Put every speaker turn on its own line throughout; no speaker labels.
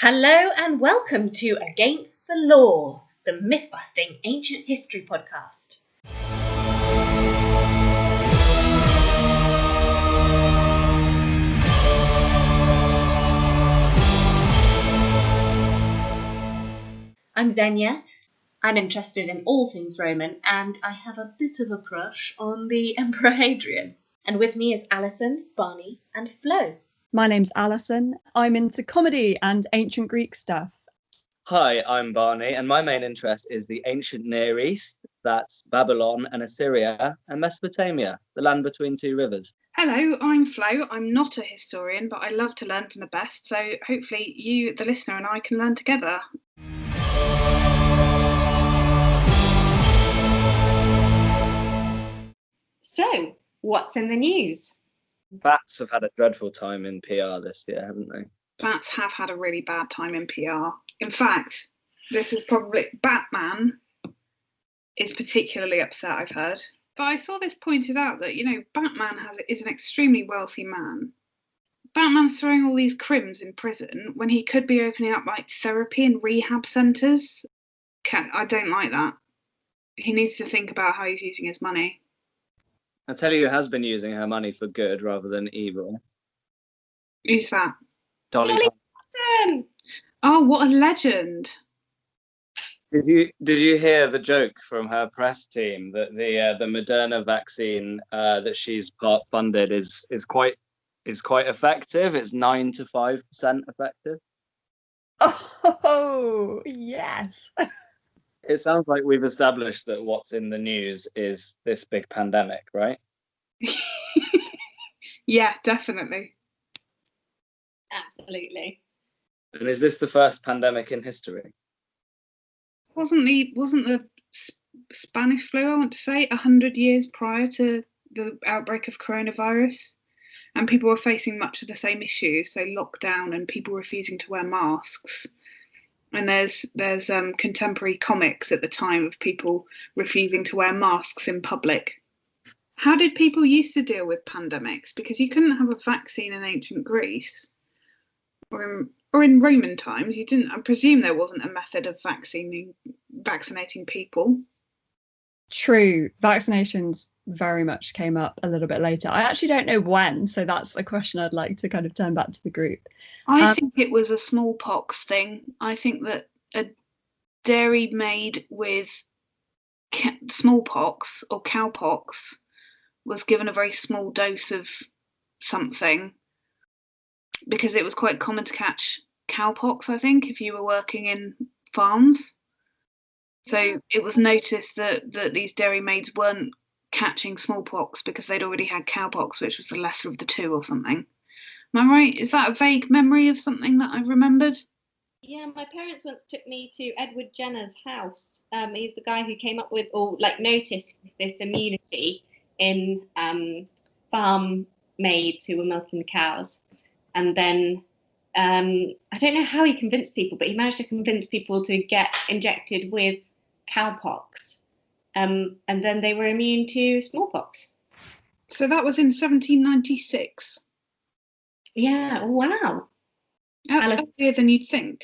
Hello and welcome to Against the Law, the myth-busting ancient history podcast. I'm Zenia. I'm interested in all things Roman, and I have a bit of a crush on the Emperor Hadrian. And with me is Alison, Barney, and Flo.
My name's Alison. I'm into comedy and ancient Greek stuff.
Hi, I'm Barney, and my main interest is the ancient Near East. That's Babylon and Assyria and Mesopotamia, the land between two rivers.
Hello, I'm Flo. I'm not a historian, but I love to learn from the best. So hopefully you, the listener, and I can learn together.
So, what's in the news?
Bats have had a dreadful time in PR this year, haven't they?
Bats have had a really bad time in PR. In fact, this is probably Batman is particularly upset, I've heard. But I saw this pointed out that, Batman is an extremely wealthy man. Batman's throwing all these crims in prison when he could be opening up like therapy and rehab centres. I don't like that. He needs to think about how he's using his money.
I'll tell you who has been using her money for good rather than evil.
Who's that?
Dolly
Parton.
Oh, what a legend.
Did you hear the joke from her press team that the Moderna vaccine that she's part funded is quite effective? It's 9 to 5% effective.
Oh yes.
It sounds like we've established that what's in the news is this big pandemic, right?
Yeah, definitely.
Absolutely.
And is this the first pandemic in history?
Wasn't the Spanish flu, I want to say, 100 years prior to the outbreak of coronavirus? And people were facing much of the same issues, so lockdown and people refusing to wear masks. And there's contemporary comics at the time of people refusing to wear masks in public. How did people used to deal with pandemics? Because you couldn't have a vaccine in ancient Greece or in Roman times. You didn't. I presume there wasn't a method of vaccinating people.
True. Vaccinations very much came up a little bit later. I actually don't know when, so that's a question I'd like to kind of turn back to the group.
I think it was a smallpox thing. I think that a dairy made with smallpox or cowpox was given a very small dose of something because it was quite common to catch cowpox, I think, if you were working in farms. So it was noticed that these dairy maids weren't catching smallpox because they'd already had cowpox, which was the lesser of the two or something. Am I right? Is that a vague memory of something that I've remembered?
Yeah, my parents once took me to Edward Jenner's house. He's the guy who came up with or noticed this immunity in farm maids who were milking the cows. And then I don't know how he convinced people, but he managed to convince people to get injected with cowpox. And then they were immune to smallpox.
So that was in 1796.
Yeah, wow.
That's earlier than you'd think.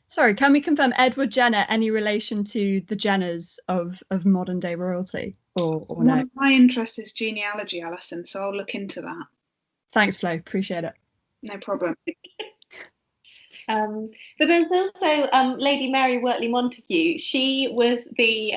Sorry, can we confirm Edward Jenner any relation to the Jenners of modern day royalty or no?
My interest is genealogy, Alison, so I'll look into that.
Thanks, Flo. Appreciate it.
No problem.
But there's also Lady Mary Wortley Montagu. She was the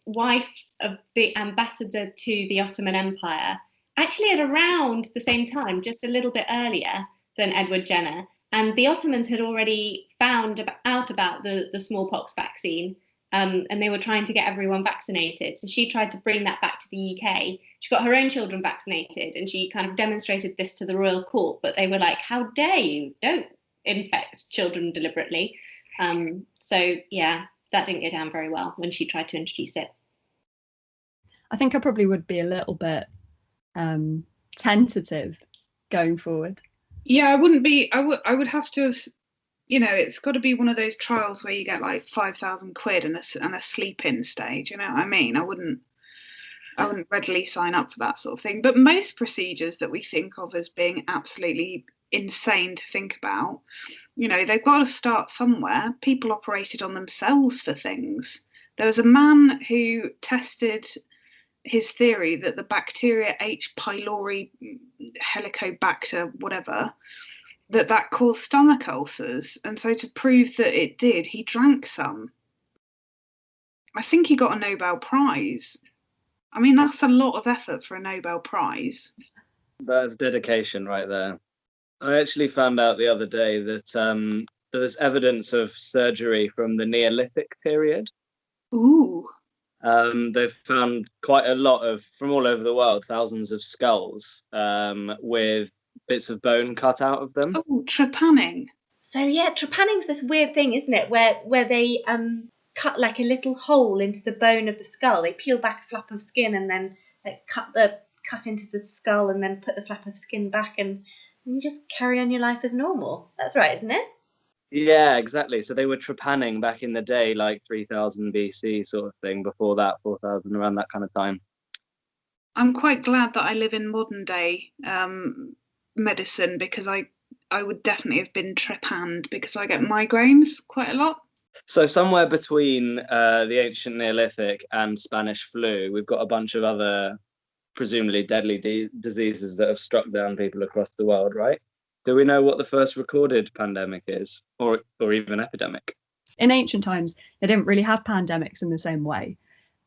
wife of the ambassador to the Ottoman Empire, actually at around the same time, just a little bit earlier than Edward Jenner. And the Ottomans had already found out about the smallpox vaccine, and they were trying to get everyone vaccinated. So she tried to bring that back to the UK. She got her own children vaccinated, and she kind of demonstrated this to the royal court. But they were like, how dare you? Don't infect children deliberately. So yeah, that didn't go down very well when she tried to introduce it.
I think I probably would be a little bit tentative going forward.
Yeah, I wouldn't be. I would have to have. It's got to be one of those trials where you get like 5,000 quid and a sleep-in stage. You know what I mean? I wouldn't readily sign up for that sort of thing. But most procedures that we think of as being absolutely insane to think about. You know, they've got to start somewhere. People operated on themselves for things. There was a man who tested his theory that the bacteria H. pylori, Helicobacter, whatever, that caused stomach ulcers. And so to prove that it did, he drank some. I think he got a Nobel Prize. I mean, that's a lot of effort for a Nobel Prize.
That's dedication right there. I actually found out the other day that there's evidence of surgery from the Neolithic period.
Ooh.
They've found quite a lot of, from all over the world, thousands of skulls with bits of bone cut out of them.
Oh, trepanning.
So yeah, trepanning's this weird thing, isn't it? Where they cut like a little hole into the bone of the skull. They peel back a flap of skin and then like, cut into the skull and then put the flap of skin back, and you just carry on your life as normal. That's right, isn't it?
Yeah, exactly. So they were trepanning back in the day, like 3000 BC sort of thing. Before that, 4000, around that kind of time.
I'm quite glad that I live in modern day medicine, because I would definitely have been trepanned, because I get migraines quite a lot.
So somewhere between the ancient Neolithic and Spanish flu, we've got a bunch of other presumably deadly diseases that have struck down people across the world, right? Do we know what the first recorded pandemic is, or even epidemic?
In ancient times, they didn't really have pandemics in the same way.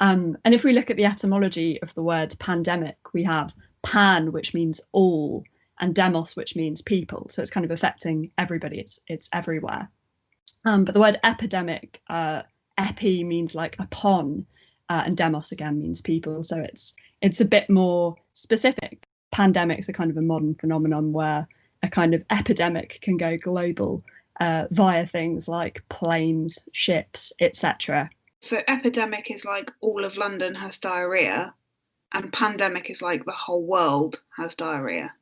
And if we look at the etymology of the word pandemic, we have pan, which means all, and demos, which means people. So it's kind of affecting everybody. It's everywhere. But the word epidemic, epi means like upon, and demos again means people. So it's a bit more specific. Pandemics are kind of a modern phenomenon where a kind of epidemic can go global via things like planes, ships, etc.
So epidemic is like all of London has diarrhea, and pandemic is like the whole world has diarrhea.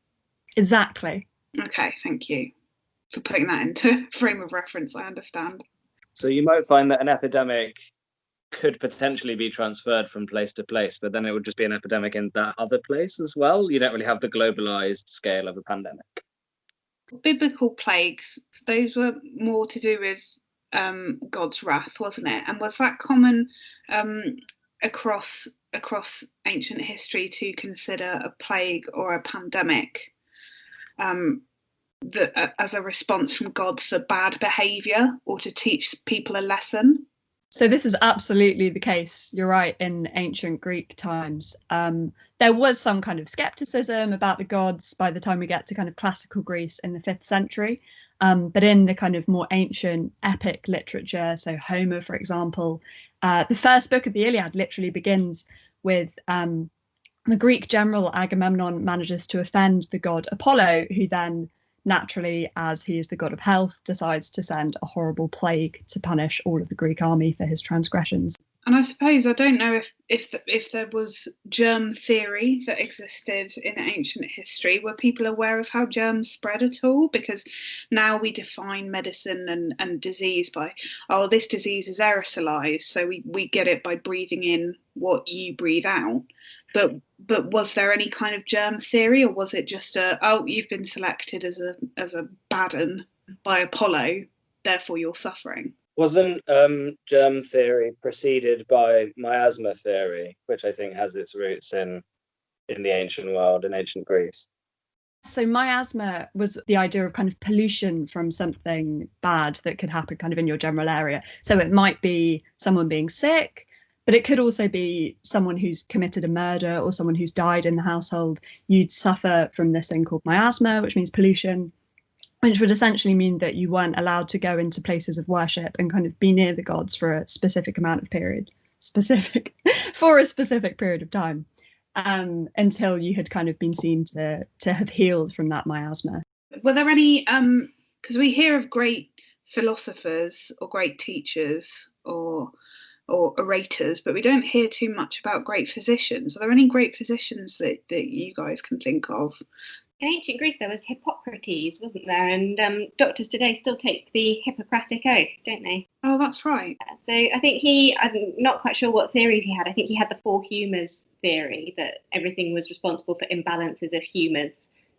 Exactly.
Okay, thank you for putting that into frame of reference. I understand.
So you might find that an epidemic could potentially be transferred from place to place, but then it would just be an epidemic in that other place as well. You don't really have the globalized scale of a pandemic.
Biblical plagues, those were more to do with God's wrath, wasn't it? And was that common across ancient history to consider a plague or a pandemic as a response from God for bad behaviour, or to teach people a lesson?
So this is absolutely the case. You're right. In ancient Greek times, there was some kind of skepticism about the gods by the time we get to kind of classical Greece in the 5th century. But in the kind of more ancient epic literature, so Homer, for example, the first book of the Iliad literally begins with the Greek general Agamemnon manages to offend the god Apollo, who then naturally, as he is the god of health, decides to send a horrible plague to punish all of the Greek army for his transgressions.
And I suppose, I don't know if there was germ theory that existed in ancient history. Were people aware of how germs spread at all? Because now we define medicine and disease by, oh, this disease is aerosolized, so we get it by breathing in what you breathe out. But was there any kind of germ theory, or was it just you've been selected as a bad un by Apollo, therefore you're suffering?
Wasn't germ theory preceded by miasma theory, which I think has its roots in the ancient world, in ancient Greece?
So miasma was the idea of kind of pollution from something bad that could happen kind of in your general area. So it might be someone being sick, but it could also be someone who's committed a murder or someone who's died in the household. You'd suffer from this thing called miasma, which means pollution, which would essentially mean that you weren't allowed to go into places of worship and kind of be near the gods for a specific amount of for a specific period of time, until you had kind of been seen to have healed from that miasma.
Were there any, because we hear of great philosophers or great teachers or orators, but we don't hear too much about great physicians. Are there any great physicians that you guys can think of?
In ancient Greece, there was Hippocrates, wasn't there? And doctors today still take the Hippocratic Oath, don't they?
Oh, that's right.
So I think I'm not quite sure what theories he had. I think he had the 4 humours theory, that everything was responsible for imbalances of humours.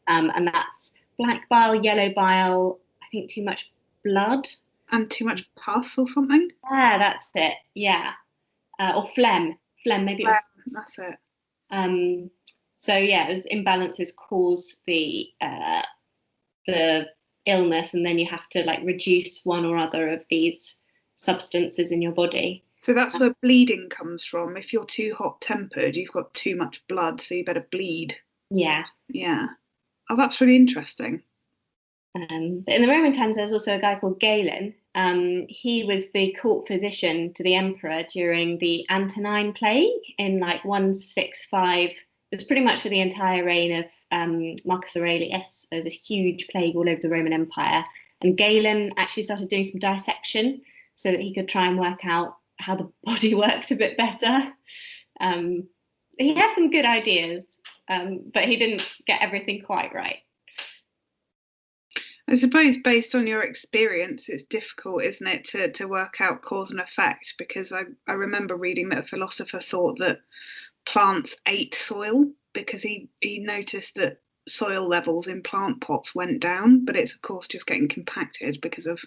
And that's black bile, yellow bile, I think too much blood.
And too much pus or something?
Yeah, that's it. Yeah. Or phlegm. Phlegm, maybe it was.
That's it.
So yeah, it was imbalances cause the illness, and then you have to like reduce one or other of these substances in your body.
So that's where bleeding comes from. If you're too hot-tempered, you've got too much blood, so you better bleed.
Yeah.
Yeah. Oh, that's really interesting.
But in the Roman times, there was also a guy called Galen. He was the court physician to the emperor during the Antonine Plague in like 165. It was pretty much for the entire reign of Marcus Aurelius. There was this huge plague all over the Roman Empire. And Galen actually started doing some dissection so that he could try and work out how the body worked a bit better. He had some good ideas, but he didn't get everything quite right.
I suppose based on your experience, it's difficult, isn't it, to work out cause and effect? Because I remember reading that a philosopher thought that plants ate soil because he noticed that soil levels in plant pots went down, but it's of course just getting compacted because of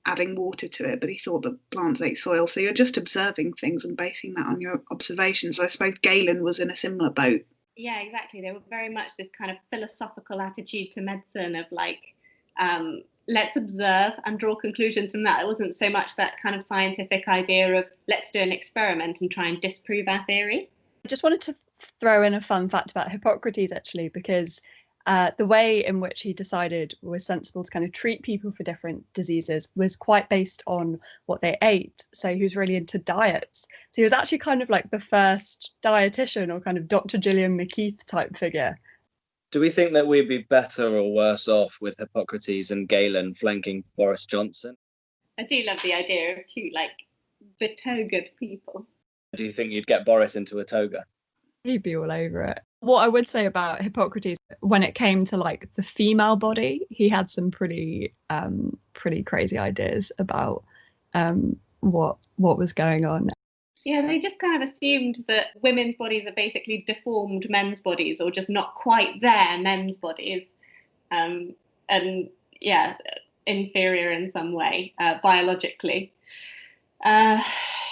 adding water to it. But he thought that plants ate soil. So you're just observing things and basing that on your observations. I suppose Galen was in a similar boat.
Yeah, exactly. They were very much this kind of philosophical attitude to medicine of like, let's observe and draw conclusions from that. It wasn't so much that kind of scientific idea of let's do an experiment and try and disprove our theory.
I just wanted to throw in a fun fact about Hippocrates, actually, because the way in which he decided was sensible to kind of treat people for different diseases was quite based on what they ate. So he was really into diets. So he was actually kind of like the first dietitian or kind of Dr. Gillian McKeith type figure.
Do we think that we'd be better or worse off with Hippocrates and Galen flanking Boris Johnson?
I do love the idea of two like betogaed people.
Do you think you'd get Boris into a toga?
He'd be all over it. What I would say about Hippocrates, when it came to like the female body, he had some pretty crazy ideas about what was going on.
Yeah, they just kind of assumed that women's bodies are basically deformed men's bodies, or just not quite there men's bodies, and yeah, inferior in some way biologically.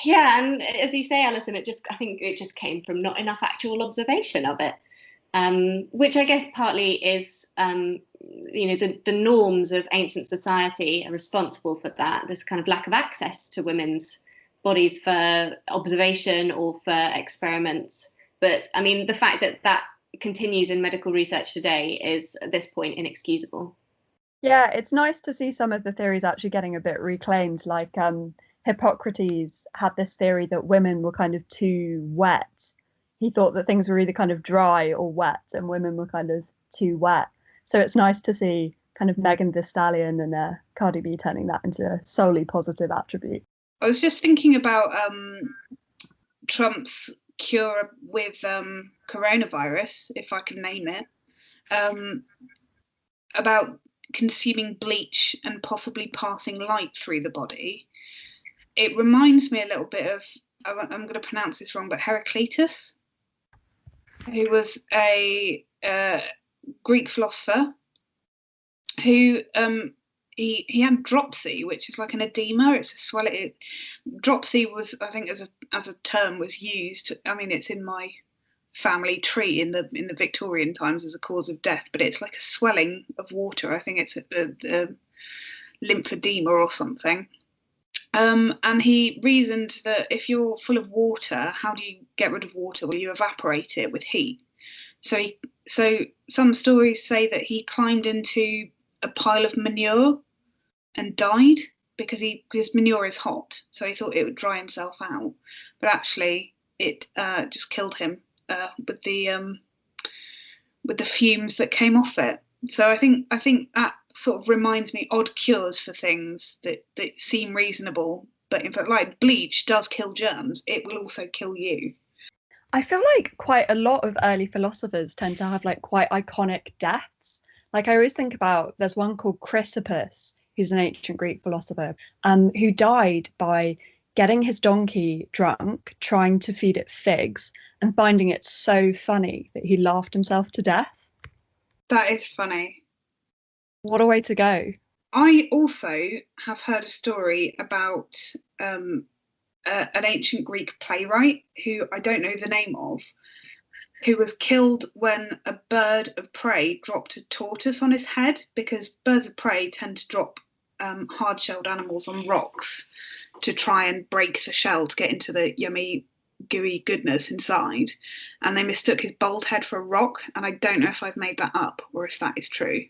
Yeah, and as you say, Alison, I think it just came from not enough actual observation of it, which I guess partly is, the norms of ancient society are responsible for that. This kind of lack of access to women's bodies for observation or for experiments. But I mean, the fact that continues in medical research today is at this point inexcusable.
Yeah, it's nice to see some of the theories actually getting a bit reclaimed. Like Hippocrates had this theory that women were kind of too wet. He thought that things were either kind of dry or wet, and women were kind of too wet. So it's nice to see kind of Megan Thee Stallion and Cardi B turning that into a solely positive attribute.
I was just thinking about Trump's cure with coronavirus, if I can name it, about consuming bleach and possibly passing light through the body. It reminds me a little bit of, I'm going to pronounce this wrong, but Heraclitus, who was a Greek philosopher who he had dropsy, which is like an edema. It's a swelling. Dropsy was, I think, as a term was used. I mean, it's in my family tree in the Victorian times as a cause of death, but it's like a swelling of water. I think it's a lymphedema or something. And he reasoned that if you're full of water, how do you get rid of water? Well, you evaporate it with heat. So some stories say that he climbed into a pile of manure and died because manure is hot, so he thought it would dry himself out, but actually it just killed him with the fumes that came off it. So I think that sort of reminds me odd cures for things that seem reasonable, but in fact, like bleach does kill germs, it will also kill you.
I feel like quite a lot of early philosophers tend to have like quite iconic deaths. Like I always think about, there's one called Chrysippus, who's an ancient Greek philosopher, who died by getting his donkey drunk, trying to feed it figs, and finding it so funny that he laughed himself to death.
That is funny.
What a way to go.
I also have heard a story about an ancient Greek playwright who I don't know the name of, who was killed when a bird of prey dropped a tortoise on his head, because birds of prey tend to drop hard-shelled animals on rocks to try and break the shell to get into the yummy, gooey goodness inside. And they mistook his bald head for a rock, and I don't know if I've made that up or if that is true.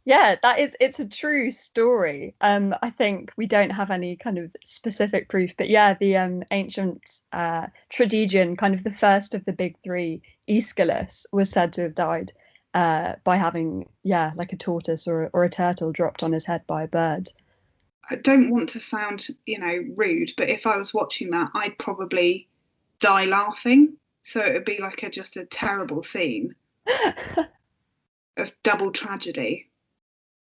Yeah, it's a true story. I think we don't have any kind of specific proof, but yeah, the ancient tragedian, kind of the first of the big three, Aeschylus, was said to have died by having, like a tortoise or a turtle dropped on his head by a bird.
I don't want to sound, rude, but if I was watching that, I'd probably die laughing. So it would be like just a terrible scene of double tragedy.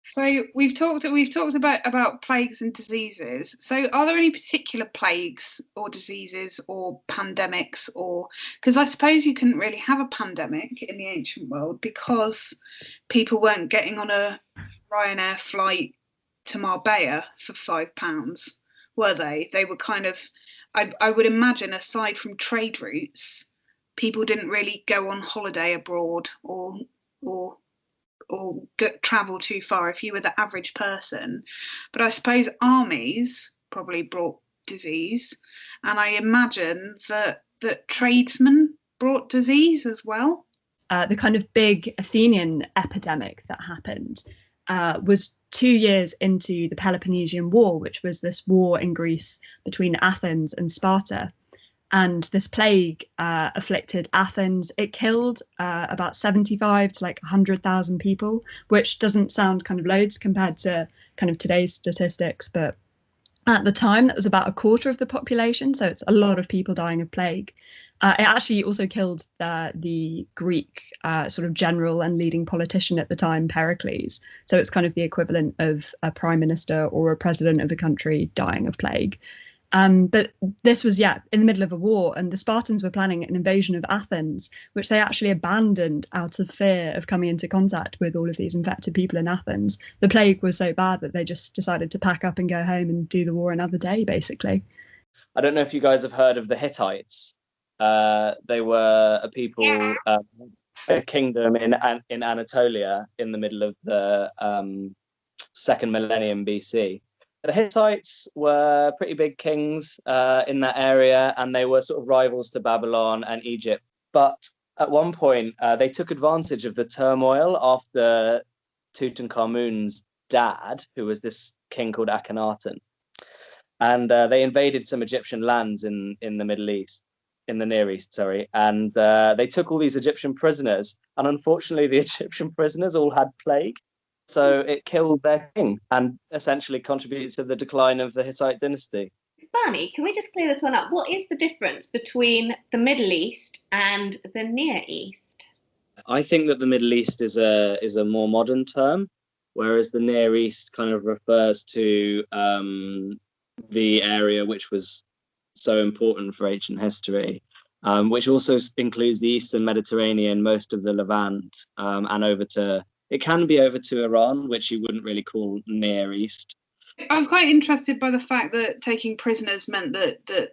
So we've talked about plagues and diseases. So are there any particular plagues or diseases or pandemics, or because I suppose you couldn't really have a pandemic in the ancient world because people weren't getting on a Ryanair flight to Marbella for £5, were they? They were kind of, I would imagine, aside from trade routes, people didn't really go on holiday abroad or travel too far if you were the average person. But I suppose armies probably brought disease, and I imagine that tradesmen brought disease as well.
The kind of big Athenian epidemic that happened was 2 years into the Peloponnesian War, which was this war in Greece between Athens and Sparta. And this plague afflicted Athens. It killed about 75 to 100,000 people, which doesn't sound kind of loads compared to kind of today's statistics. But at the time, that was about a quarter of the population. So it's a lot of people dying of plague. It actually also killed the Greek sort of general and leading politician at the time, Pericles. So it's kind of the equivalent of a prime minister or a president of a country dying of plague. But this was, in the middle of a war, and the Spartans were planning an invasion of Athens, which they actually abandoned out of fear of coming into contact with all of these infected people in Athens. The plague was so bad that they just decided to pack up and go home and do the war another day, basically.
I don't know if you guys have heard of the Hittites. They were a people, a kingdom in Anatolia in the middle of the second millennium BC. The Hittites were pretty big kings in that area, and they were sort of rivals to Babylon and Egypt. But at one point, they took advantage of the turmoil after Tutankhamun's dad, who was this king called Akhenaten. And they invaded some Egyptian lands in the Middle East, in the Near East, sorry. And they took all these Egyptian prisoners. And unfortunately, the Egyptian prisoners all had plague. So it killed their king and essentially contributed to the decline of the Hittite dynasty.
Barney, can we just clear this one up? What is the difference between the Middle East and the Near East?
I think that the Middle East is a more modern term, whereas the Near East kind of refers to the area which was so important for ancient history, which also includes the Eastern Mediterranean, most of the Levant, and it can be over to Iran, which you wouldn't really call Near East.
I was quite interested by the fact that taking prisoners meant that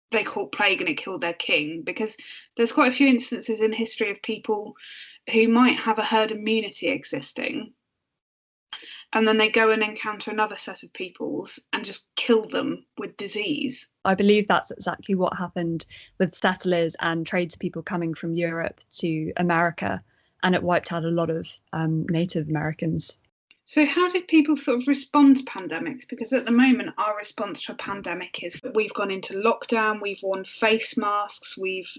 they caught plague and it killed their king, because there's quite a few instances in history of people who might have a herd immunity existing, and then they go and encounter another set of peoples and just kill them with disease.
I believe that's exactly what happened with settlers and tradespeople coming from Europe to America, and it wiped out a lot of Native Americans.
So how did people sort of respond to pandemics? Because at the moment, our response to a pandemic is we've gone into lockdown, we've worn face masks, we've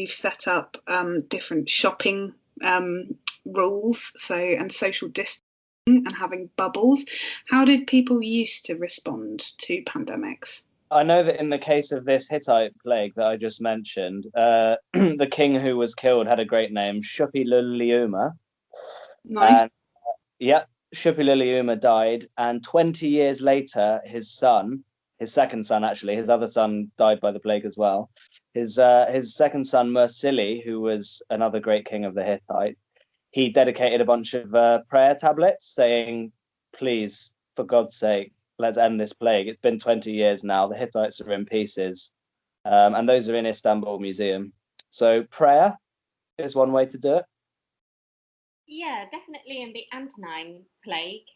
set up different shopping rules, and social distancing and having bubbles. How did people used to respond to pandemics?
I know that in the case of this Hittite plague that I just mentioned, the king who was killed had a great name, Shuppiluliuma.
Nice.
Shuppiluliuma died, and 20 years later, his second son actually, his other son died by the plague as well. His second son, Mursili, who was another great king of the Hittites, he dedicated a bunch of prayer tablets saying, please, for God's sake, let's end this plague. It's been 20 years now. The Hittites are in pieces. And those are in Istanbul Museum. So prayer is one way to do it.
Yeah, definitely in the Antonine Plague,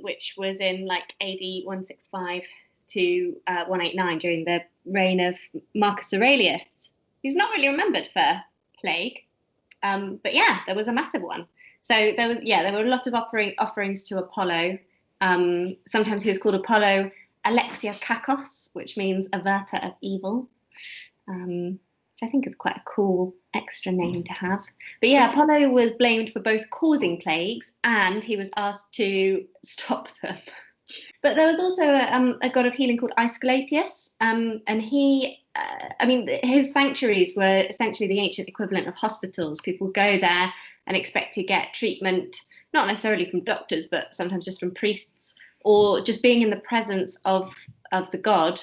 which was in like AD 165 to 189 during the reign of Marcus Aurelius, who's not really remembered for plague. But yeah, there was a massive one. So there were a lot of offerings to Apollo. Sometimes he was called Apollo Alexiakakos, which means averter of evil. Which I think is quite a cool extra name to have. But yeah, Apollo was blamed for both causing plagues and he was asked to stop them. But there was also a god of healing called Aesculapius, and his sanctuaries were essentially the ancient equivalent of hospitals. People go there and expect to get treatment, not necessarily from doctors, but sometimes just from priests, or just being in the presence of the god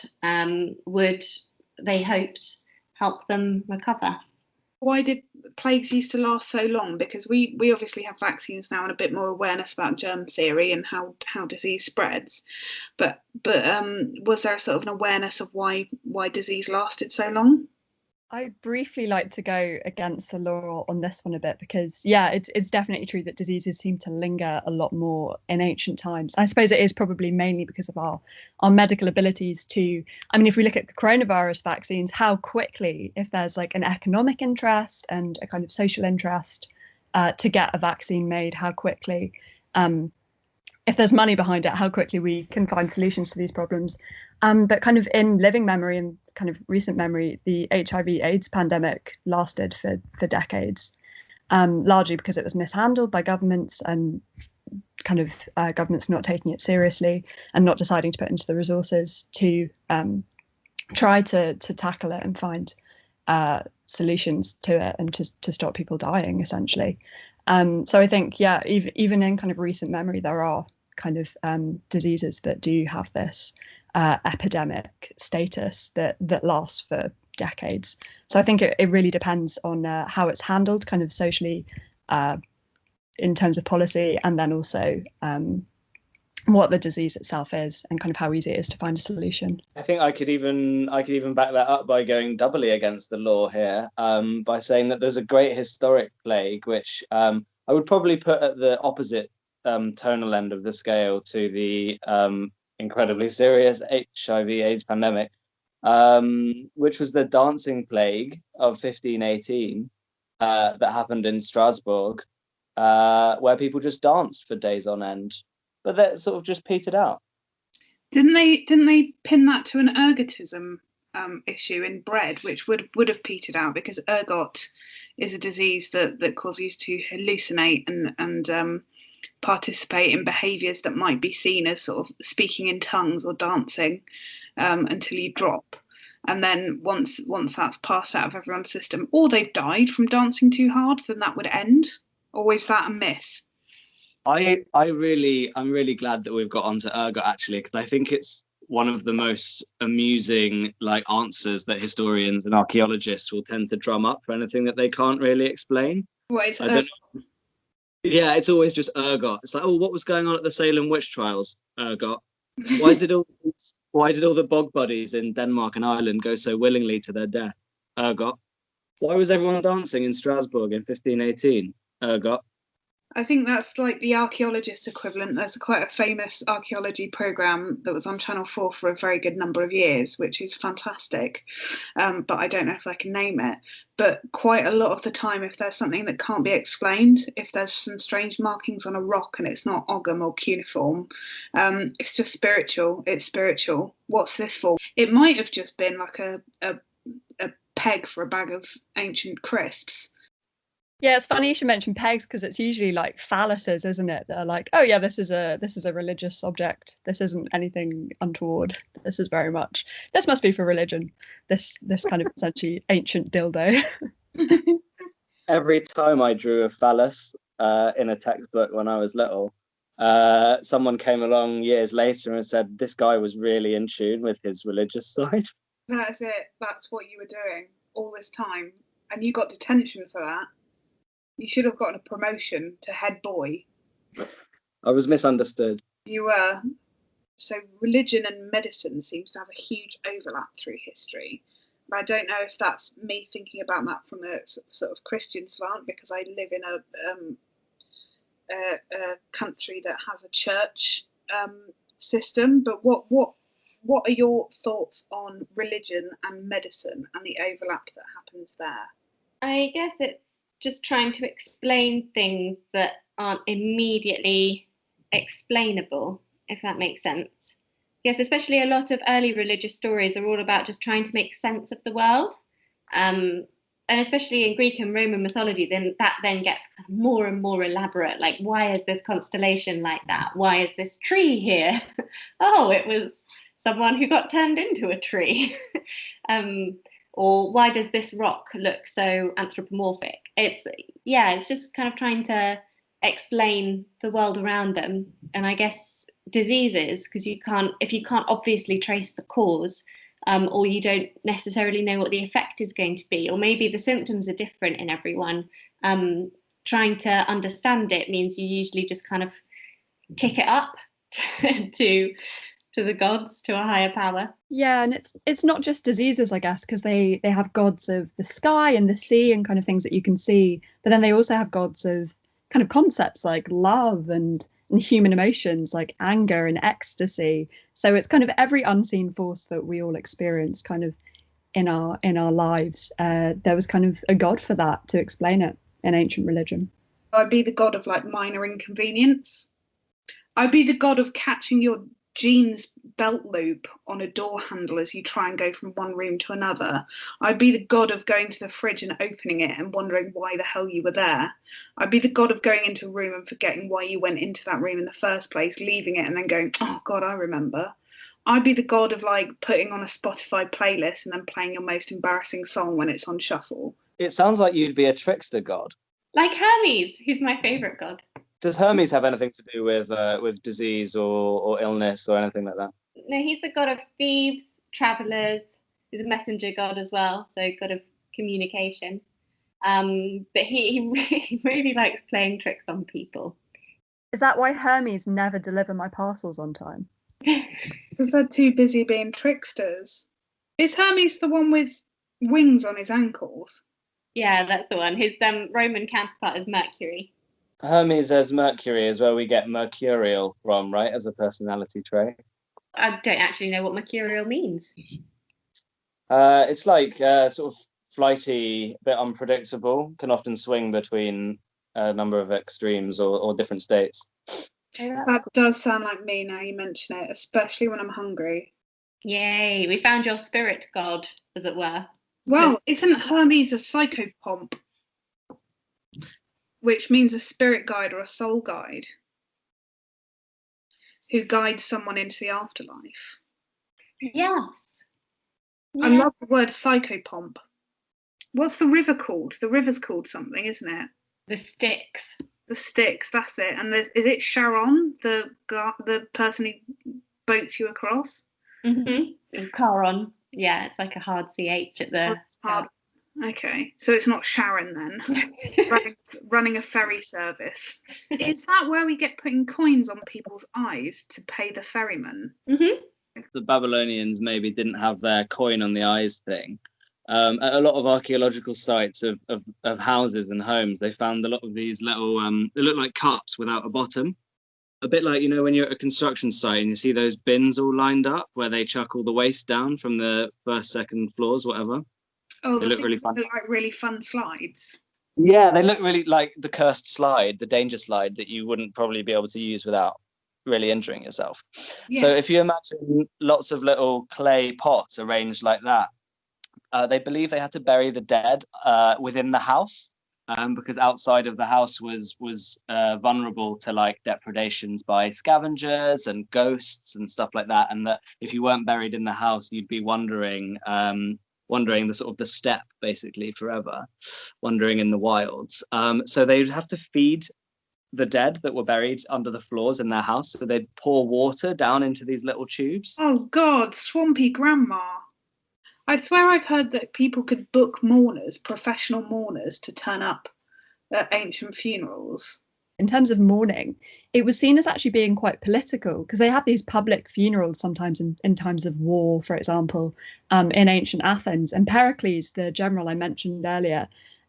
would, they hoped, help them recover.
Why did plagues used to last so long? Because we obviously have vaccines now and a bit more awareness about germ theory and how disease spreads. But was there sort of an awareness of why disease lasted so long?
I briefly like to go against the law on this one a bit because, yeah, it's definitely true that diseases seem to linger a lot more in ancient times. I suppose it is probably mainly because of our medical abilities to, if we look at the coronavirus vaccines, how quickly, if there's like an economic interest and a kind of social interest to get a vaccine made, how quickly, if there's money behind it, how quickly we can find solutions to these problems. But kind of in living memory and kind of recent memory, the HIV/AIDS pandemic lasted for decades, largely because it was mishandled by governments and kind of governments not taking it seriously and not deciding to put into the resources to try to tackle it and find solutions to it and to stop people dying, essentially. So I think, yeah, even in kind of recent memory, there are kind of diseases that do have this epidemic status that lasts for decades. So I think it really depends on how it's handled kind of socially in terms of policy, and then also what the disease itself is and kind of how easy it is to find a solution.
I think I could even back that up by going doubly against the law here, by saying that there's a great historic plague, which I would probably put at the opposite tonal end of the scale to the incredibly serious HIV/AIDS pandemic, which was the dancing plague of 1518 that happened in Strasbourg, where people just danced for days on end. But that sort of just petered out.
Didn't they pin that to an ergotism issue in bread, which would have petered out because ergot is a disease that causes you to hallucinate and participate in behaviours that might be seen as sort of speaking in tongues or dancing until you drop. And then once that's passed out of everyone's system, or they've died from dancing too hard, then that would end. Or is that a myth?
I'm really glad that we've got onto ergot, actually, because I think it's one of the most amusing answers that historians and archaeologists will tend to drum up for anything that they can't really explain.
What is
Yeah, it's always just ergot. It's like, oh, what was going on at the Salem witch trials? Ergot. Why did all the bog buddies in Denmark and Ireland go so willingly to their death? Ergot. Why was everyone dancing in Strasbourg in 1518? Ergot.
I think that's like the Archaeologist equivalent. There's quite a famous archaeology programme that was on Channel 4 for a very good number of years, which is fantastic. But I don't know if I can name it. But quite a lot of the time, if there's something that can't be explained, if there's some strange markings on a rock and it's not ogham or cuneiform, it's just spiritual. It's spiritual. What's this for? It might have just been like a peg for a bag of ancient crisps.
Yeah, it's funny you should mention pegs because it's usually like phalluses, isn't it? They're like, oh yeah, this is a religious object. This isn't anything untoward. This is very much, this must be for religion. This kind of essentially ancient dildo.
Every time I drew a phallus in a textbook when I was little, someone came along years later and said this guy was really in tune with his religious side.
That's it. That's what you were doing all this time, and you got detention for that. You should have gotten a promotion to head boy.
I was misunderstood.
You were. So religion and medicine seems to have a huge overlap through history. But I don't know if that's me thinking about that from a sort of Christian slant, because I live in a country that has a church system. But what are your thoughts on religion and medicine and the overlap that happens there?
I guess it's just trying to explain things that aren't immediately explainable, if that makes sense. Yes, especially a lot of early religious stories are all about just trying to make sense of the world. And especially in Greek and Roman mythology, then that then gets kind of more and more elaborate. Like, why is this constellation like that? Why is this tree here? Oh, it was someone who got turned into a tree. Or why does this rock look so anthropomorphic? It's just kind of trying to explain the world around them. And I guess diseases, because if you can't obviously trace the cause, or you don't necessarily know what the effect is going to be, or maybe the symptoms are different in everyone, trying to understand it means you usually just kind of kick it up to the gods, to a higher power.
Yeah, and it's not just diseases, I guess, because they have gods of the sky and the sea and kind of things that you can see, but then they also have gods of kind of concepts like love and human emotions like anger and ecstasy. So it's kind of every unseen force that we all experience kind of in our lives. There was kind of a god for that to explain it in ancient religion.
I'd be the god of like minor inconvenience. I'd be the god of catching your jeans belt loop on a door handle as you try and go from one room to another. I'd be the god of going to the fridge and opening it and wondering why the hell you were there. I'd be the god of going into a room and forgetting why you went into that room in the first place, leaving it and then going, oh God, I remember. I'd be the god of like putting on a Spotify playlist and then playing your most embarrassing song when it's on shuffle.
It sounds like you'd be a trickster god.
Like Hermes, who's my favourite god.
Does Hermes have anything to do with disease or illness or anything like that?
No, he's the god of thieves, travellers. He's a messenger god as well, so god of communication. But he really likes playing tricks on people.
Is that why Hermes never deliver my parcels on time?
Because they're too busy being tricksters. Is Hermes the one with wings on his ankles?
Yeah, that's the one. His Roman counterpart is Mercury.
Hermes as Mercury is where we get mercurial from, right, as a personality trait.
I don't actually know what mercurial means.
It's like sort of flighty, a bit unpredictable, can often swing between a number of extremes or different states.
That does sound like me now you mention it, especially when I'm hungry.
Yay, we found your spirit god, as it were.
Well, isn't Hermes a psychopomp? Which means a spirit guide or a soul guide who guides someone into the afterlife.
Yes.
I love the word psychopomp. What's the river called? The river's called something, isn't it?
The Styx.
The Styx, that's it. And is it Charon, the person who boats you across?
Mm-hmm. Charon. Yeah, it's like a hard CH at the start.
Okay, so it's not Sharon then, running a ferry service. Is that where we get putting coins on people's eyes to pay the ferryman?
Mm-hmm.
The Babylonians maybe didn't have their coin on the eyes thing. At a lot of archaeological sites of houses and homes, they found a lot of these little, they look like cups without a bottom. A bit like, when you're at a construction site and you see those bins all lined up where they chuck all the waste down from the first, second floors, whatever.
Oh,
they look really fun.
They look like really fun slides.
Yeah, they look really like the cursed slide, the danger slide that you wouldn't probably be able to use without really injuring yourself. Yeah. So if you imagine lots of little clay pots arranged like that, they believe they had to bury the dead within the house because outside of the house was vulnerable to like depredations by scavengers and ghosts and stuff like that, and that if you weren't buried in the house, you'd be wandering the sort of the steppe basically forever, wandering in the wilds. So they'd have to feed the dead that were buried under the floors in their house. So they'd pour water down into these little tubes.
Oh God, swampy grandma. I swear I've heard that people could book mourners, professional mourners, to turn up at ancient funerals?
In terms of mourning, it was seen as actually being quite political because they had these public funerals sometimes in times of war, for example, in ancient Athens. And Pericles, the general I mentioned earlier,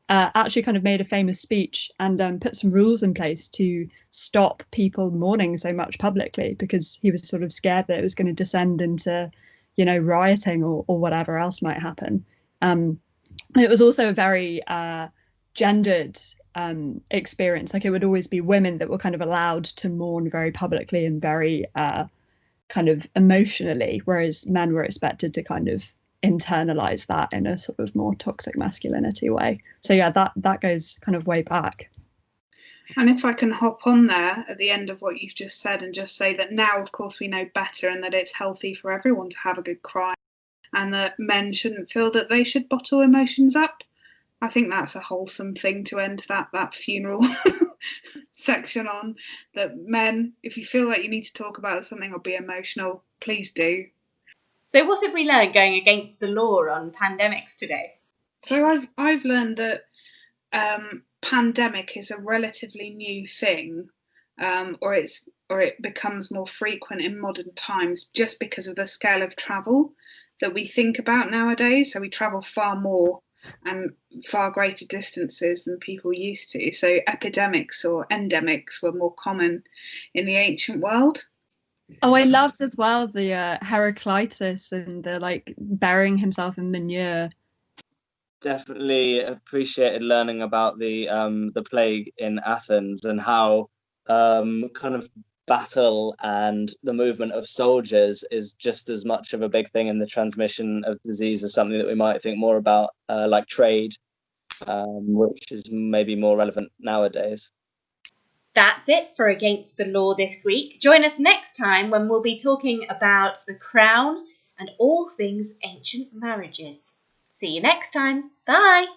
actually kind of made a famous speech and put some rules in place to stop people mourning so much publicly because he was sort of scared that it was going to descend into, rioting or whatever else might happen. It was also a very gendered experience. Like it would always be women that were kind of allowed to mourn very publicly and very kind of emotionally, whereas men were expected to kind of internalize that in a sort of more toxic masculinity way. So yeah, that goes kind of way back.
And if I can hop on there at the end of what you've just said and just say that now, of course, we know better and that it's healthy for everyone to have a good cry and that men shouldn't feel that they should bottle emotions up. I think that's a wholesome thing to end that funeral section on. That men, if you feel like you need to talk about something or be emotional, please do.
So what have we learned going against the law on pandemics today?
So I've learned that pandemic is a relatively new thing, or it becomes more frequent in modern times just because of the scale of travel that we think about nowadays. So we travel far more and far greater distances than people used to. So epidemics or endemics were more common in the ancient world.
Oh, I loved as well the Heraclitus and the burying himself in manure.
Definitely appreciated learning about the plague in Athens and how kind of battle and the movement of soldiers is just as much of a big thing in the transmission of disease as something that we might think more about, like trade, which is maybe more relevant nowadays.
That's it for Against the Law this week. Join us next time when we'll be talking about the crown and all things ancient marriages. See you next time. Bye.